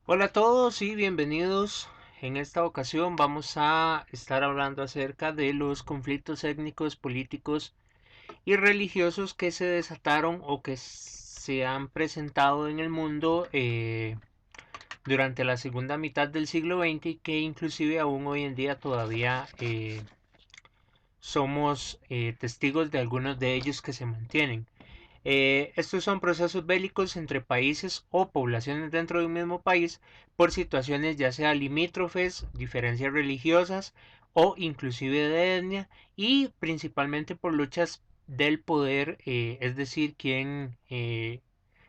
Hola a todos y bienvenidos. En esta ocasión vamos a estar hablando acerca de los conflictos étnicos, políticos y religiosos que se desataron o que se han presentado en el mundo durante la segunda mitad del siglo XX y que inclusive aún hoy en día todavía somos testigos de algunos de ellos que se mantienen. Estos son procesos bélicos entre países o poblaciones dentro de un mismo país por situaciones ya sea limítrofes, diferencias religiosas o inclusive de etnia y principalmente por luchas del poder, es decir, quién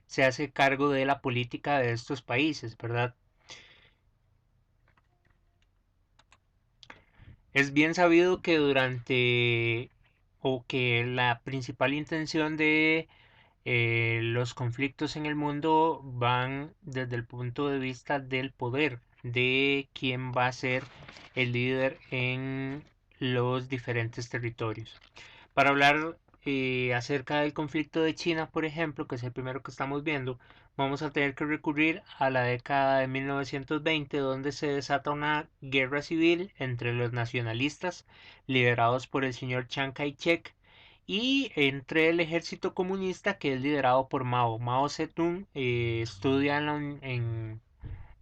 se hace cargo de la política de estos países, ¿verdad? Es bien sabido que durante o que la principal intención de los conflictos en el mundo van desde el punto de vista del poder, de quién va a ser el líder en los diferentes territorios. Para hablar acerca del conflicto de China, por ejemplo, que es el primero que estamos viendo, vamos a tener que recurrir a la década de 1920, donde se desata una guerra civil entre los nacionalistas, liderados por el señor Chiang Kai-shek, y entre el ejército comunista, que es liderado por Mao. Mao Zedong estudia en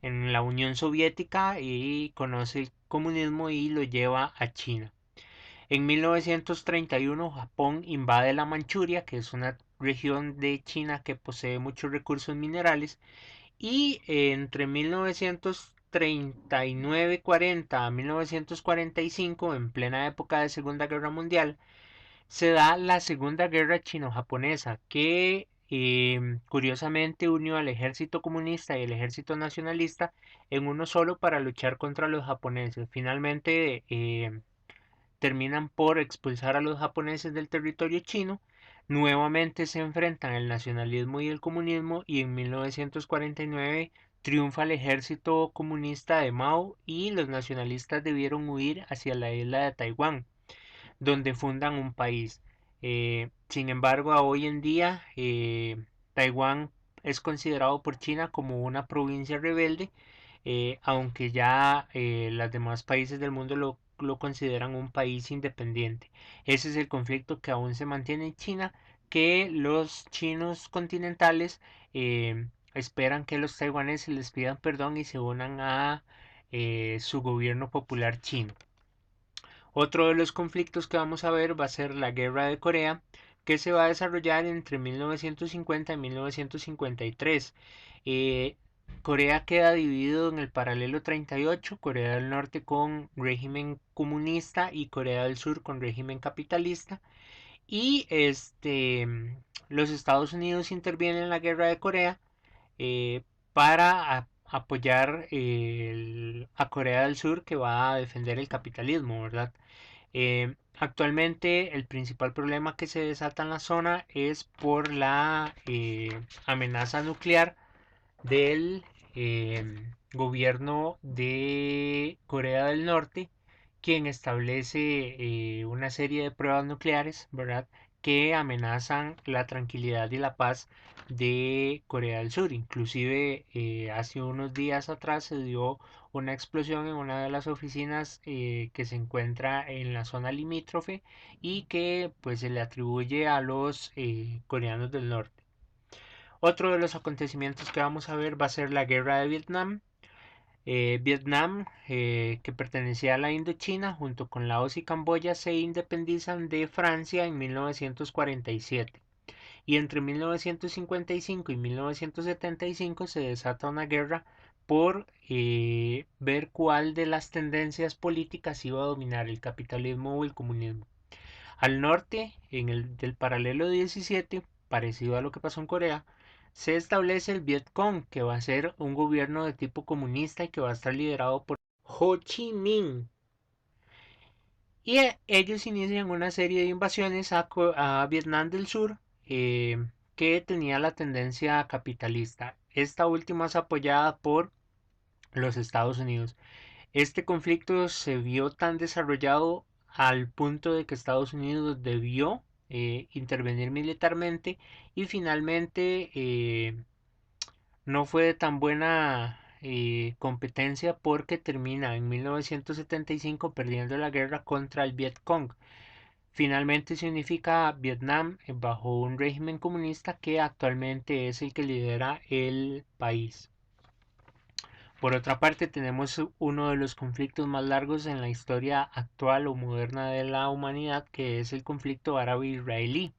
la Unión Soviética y conoce el comunismo y lo lleva a China. En 1931 Japón invade la Manchuria, que es una región de China que posee muchos recursos minerales, y entre 1939-40 a 1945, en plena época de Segunda Guerra Mundial, se da la Segunda Guerra Chino-Japonesa, que curiosamente unió al ejército comunista y el ejército nacionalista en uno solo para luchar contra los japoneses. Finalmente, terminan por expulsar a los japoneses del territorio chino, nuevamente se enfrentan el nacionalismo y el comunismo y en 1949 triunfa el ejército comunista de Mao y los nacionalistas debieron huir hacia la isla de Taiwán, donde fundan un país. Sin embargo, a hoy en día Taiwán es considerado por China como una provincia rebelde, aunque ya los demás países del mundo lo consideran un país independiente. Ese es el conflicto que aún se mantiene en China, que los chinos continentales esperan que los taiwaneses les pidan perdón y se unan a su gobierno popular chino. Otro de los conflictos que vamos a ver va a ser la Guerra de Corea, que se va a desarrollar entre 1950 y 1953. Eh, Corea queda dividido en el paralelo 38, Corea del Norte con régimen comunista y Corea del Sur con régimen capitalista. Y los Estados Unidos intervienen en la Guerra de Corea eh, para apoyar a Corea del Sur, que va a defender el capitalismo, ¿verdad? Actualmente el principal problema que se desata en la zona es por la amenaza nuclear del gobierno de Corea del Norte, quien establece una serie de pruebas nucleares, ¿verdad?, que amenazan la tranquilidad y la paz de Corea del Sur. Inclusive hace unos días atrás se dio una explosión en una de las oficinas que se encuentra en la zona limítrofe y que pues se le atribuye a los coreanos del norte. Otro de los acontecimientos que vamos a ver va a ser la guerra de Vietnam. Vietnam, que pertenecía a la Indochina, junto con Laos y Camboya, se independizan de Francia en 1947. Y entre 1955 y 1975 se desata una guerra por ver cuál de las tendencias políticas iba a dominar, el capitalismo o el comunismo. Al norte, en el del paralelo 17, parecido a lo que pasó en Corea, se establece el Vietcong, que va a ser un gobierno de tipo comunista y que va a estar liderado por Ho Chi Minh. Y ellos inician una serie de invasiones a Vietnam del Sur, que tenía la tendencia capitalista. Esta última es apoyada por los Estados Unidos. Este conflicto se vio tan desarrollado al punto de que Estados Unidos debió intervenir militarmente y finalmente no fue de tan buena competencia porque termina en 1975 perdiendo la guerra contra el Vietcong. Finalmente se unifica Vietnam bajo un régimen comunista que actualmente es el que lidera el país. Por otra parte, tenemos uno de los conflictos más largos en la historia actual o moderna de la humanidad, que es el conflicto árabe-israelí,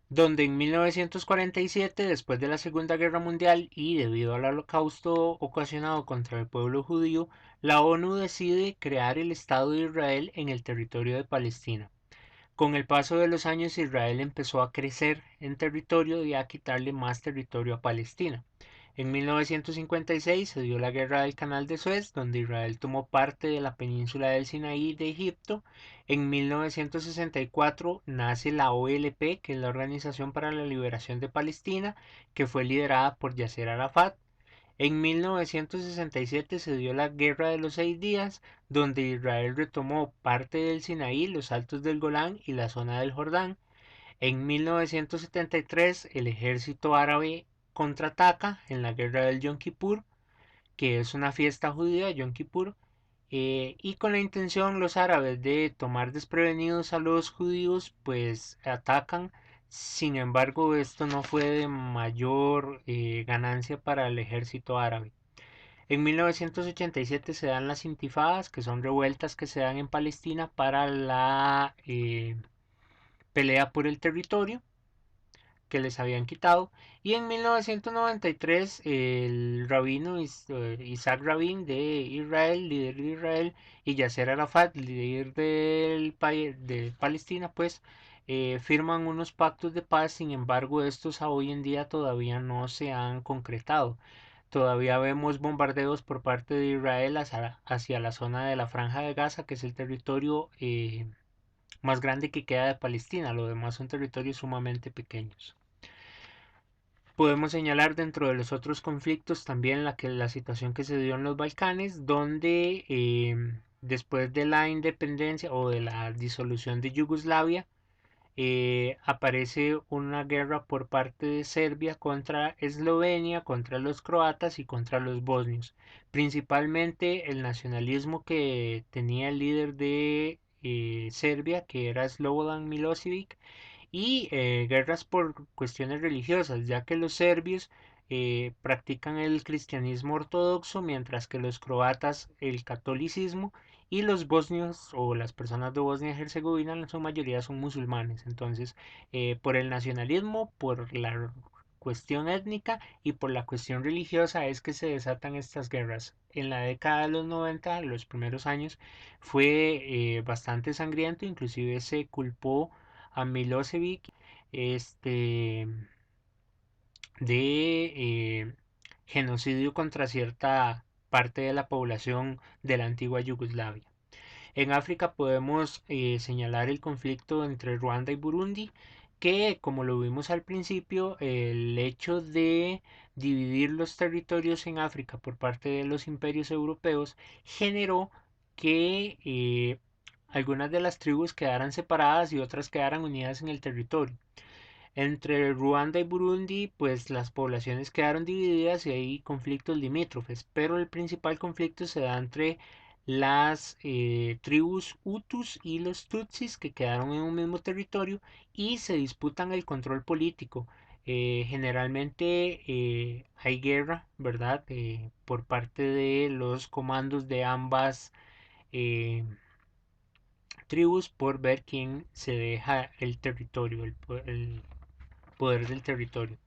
donde en 1947, después de la Segunda Guerra Mundial y debido al holocausto ocasionado contra el pueblo judío, la ONU decide crear el Estado de Israel en el territorio de Palestina. Con el paso de los años, Israel empezó a crecer en territorio y a quitarle más territorio a Palestina. En 1956 se dio la Guerra del Canal de Suez, donde Israel tomó parte de la península del Sinaí de Egipto. En 1964 nace la OLP, que es la Organización para la Liberación de Palestina, que fue liderada por Yasser Arafat. En 1967 se dio la Guerra de los 6 días, donde Israel retomó parte del Sinaí, los Altos del Golán y la zona del Jordán. En 1973 el ejército árabe contraataca en la Guerra del Yom Kippur, que es una fiesta judía, Yom Kippur, y con la intención los árabes de tomar desprevenidos a los judíos, pues atacan. Sin embargo, esto no fue de mayor ganancia para el ejército árabe. En 1987 se dan las intifadas, que son revueltas que se dan en Palestina para la pelea por el territorio que les habían quitado. Y en 1993 el rabino Isaac Rabin de Israel, líder de Israel, y Yasser Arafat, líder de Palestina, pues firman unos pactos de paz. Sin embargo, estos a hoy en día todavía no se han concretado. Todavía vemos bombardeos por parte de Israel hacia la zona de la Franja de Gaza, que es el territorio más grande que queda de Palestina. Lo demás son territorios sumamente pequeños. Podemos señalar dentro de los otros conflictos también la situación que se dio en los Balcanes, donde después de la independencia o de la disolución de Yugoslavia, aparece una guerra por parte de Serbia contra Eslovenia, contra los croatas y contra los bosnios. Principalmente el nacionalismo que tenía el líder de Serbia, que era Slobodan Milosevic, y guerras por cuestiones religiosas, ya que los serbios practican el cristianismo ortodoxo, mientras que los croatas el catolicismo, y los bosnios o las personas de Bosnia y Herzegovina en su mayoría son musulmanes. Entonces, por el nacionalismo, por la cuestión étnica y por la cuestión religiosa es que se desatan estas guerras. En la década de los 90, los primeros años, fue bastante sangriento, inclusive se culpó a Milosevic este, de genocidio contra cierta parte de la población de la antigua Yugoslavia. En África podemos señalar el conflicto entre Ruanda y Burundi, que como lo vimos al principio, el hecho de dividir los territorios en África por parte de los imperios europeos generó que algunas de las tribus quedaran separadas y otras quedaran unidas en el territorio. Entre Ruanda y Burundi, pues las poblaciones quedaron divididas y hay conflictos limítrofes, pero el principal conflicto se da entre las tribus Hutus y los Tutsis que quedaron en un mismo territorio y se disputan el control político. Generalmente hay guerra, ¿verdad? Por parte de los comandos de ambas eh, tribus por ver quién se deja el territorio, el poder del territorio.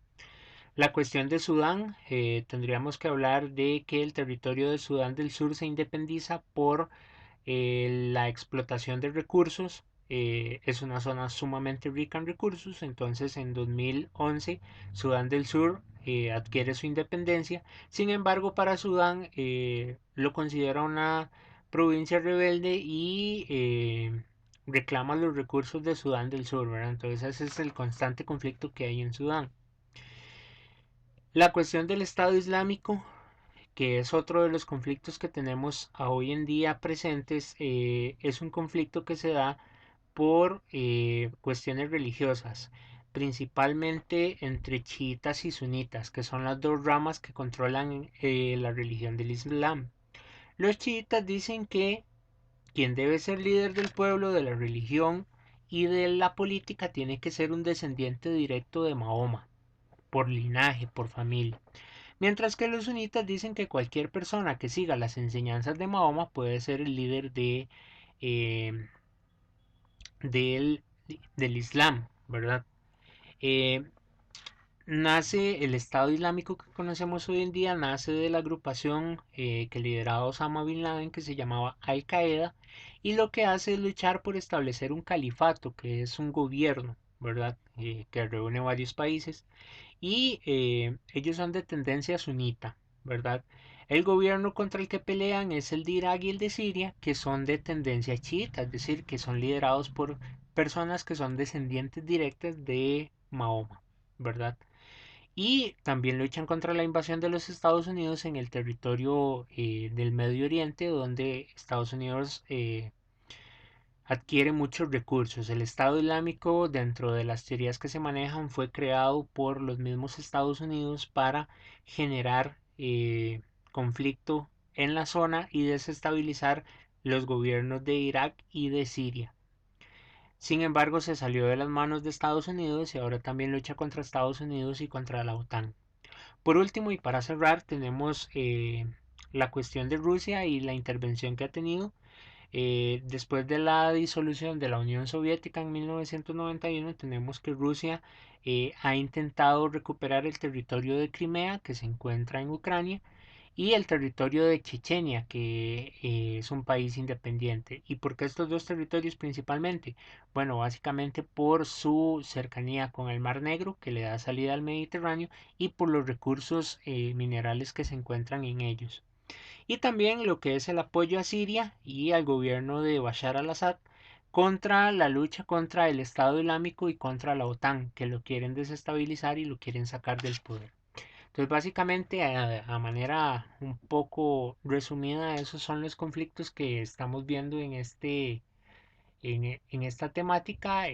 La cuestión de Sudán, tendríamos que hablar de que el territorio de Sudán del Sur se independiza por la explotación de recursos. Es una zona sumamente rica en recursos, entonces en 2011 Sudán del Sur adquiere su independencia. Sin embargo, para Sudán lo considera una provincia rebelde y reclama los recursos de Sudán del Sur, ¿verdad? Entonces ese es el constante conflicto que hay en Sudán. La cuestión del Estado Islámico, que es otro de los conflictos que tenemos a hoy en día presentes, es un conflicto que se da por cuestiones religiosas. principalmente entre chiitas y sunitas, que son las dos ramas que controlan la religión del Islam. Los chiitas dicen que quien debe ser líder del pueblo, de la religión y de la política tiene que ser un descendiente directo de Mahoma, por linaje, por familia. Mientras que los sunitas dicen que cualquier persona que siga las enseñanzas de Mahoma puede ser el líder eh, del, del Islam, ¿verdad? Eh, Nace el Estado Islámico que conocemos hoy en día, nace de la agrupación que lideraba Osama Bin Laden, que se llamaba Al Qaeda, y lo que hace es luchar por establecer un califato, que es un gobierno, ¿verdad? Que reúne varios países, y ellos son de tendencia sunita, ¿verdad? El gobierno contra el que pelean es el de Irak y el de Siria, que son de tendencia chiita, es decir, que son liderados por personas que son descendientes directas de Mahoma, ¿verdad? Y también luchan contra la invasión de los Estados Unidos en el territorio del Medio Oriente, donde Estados Unidos adquiere muchos recursos. El Estado Islámico, dentro de las teorías que se manejan, fue creado por los mismos Estados Unidos para generar conflicto en la zona y desestabilizar los gobiernos de Irak y de Siria. Sin embargo, se salió de las manos de Estados Unidos y ahora también lucha contra Estados Unidos y contra la OTAN. Por último, y para cerrar, tenemos la cuestión de Rusia y la intervención que ha tenido. Después de la disolución de la Unión Soviética en 1991, tenemos que Rusia ha intentado recuperar el territorio de Crimea, que se encuentra en Ucrania, y el territorio de Chechenia, que es un país independiente. ¿Y por qué estos dos territorios principalmente? Bueno, básicamente por su cercanía con el Mar Negro, que le da salida al Mediterráneo, y por los recursos minerales que se encuentran en ellos. Y también lo que es el apoyo a Siria y al gobierno de Bashar al-Assad contra la lucha contra el Estado Islámico y contra la OTAN, que lo quieren desestabilizar y lo quieren sacar del poder. Entonces, básicamente, a manera un poco resumida, esos son los conflictos que estamos viendo en esta temática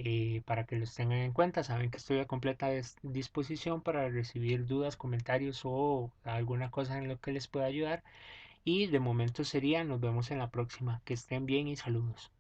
para que los tengan en cuenta. Saben que estoy a completa disposición para recibir dudas, comentarios o alguna cosa en lo que les pueda ayudar. Y de momento sería, nos vemos en la próxima. Que estén bien y saludos.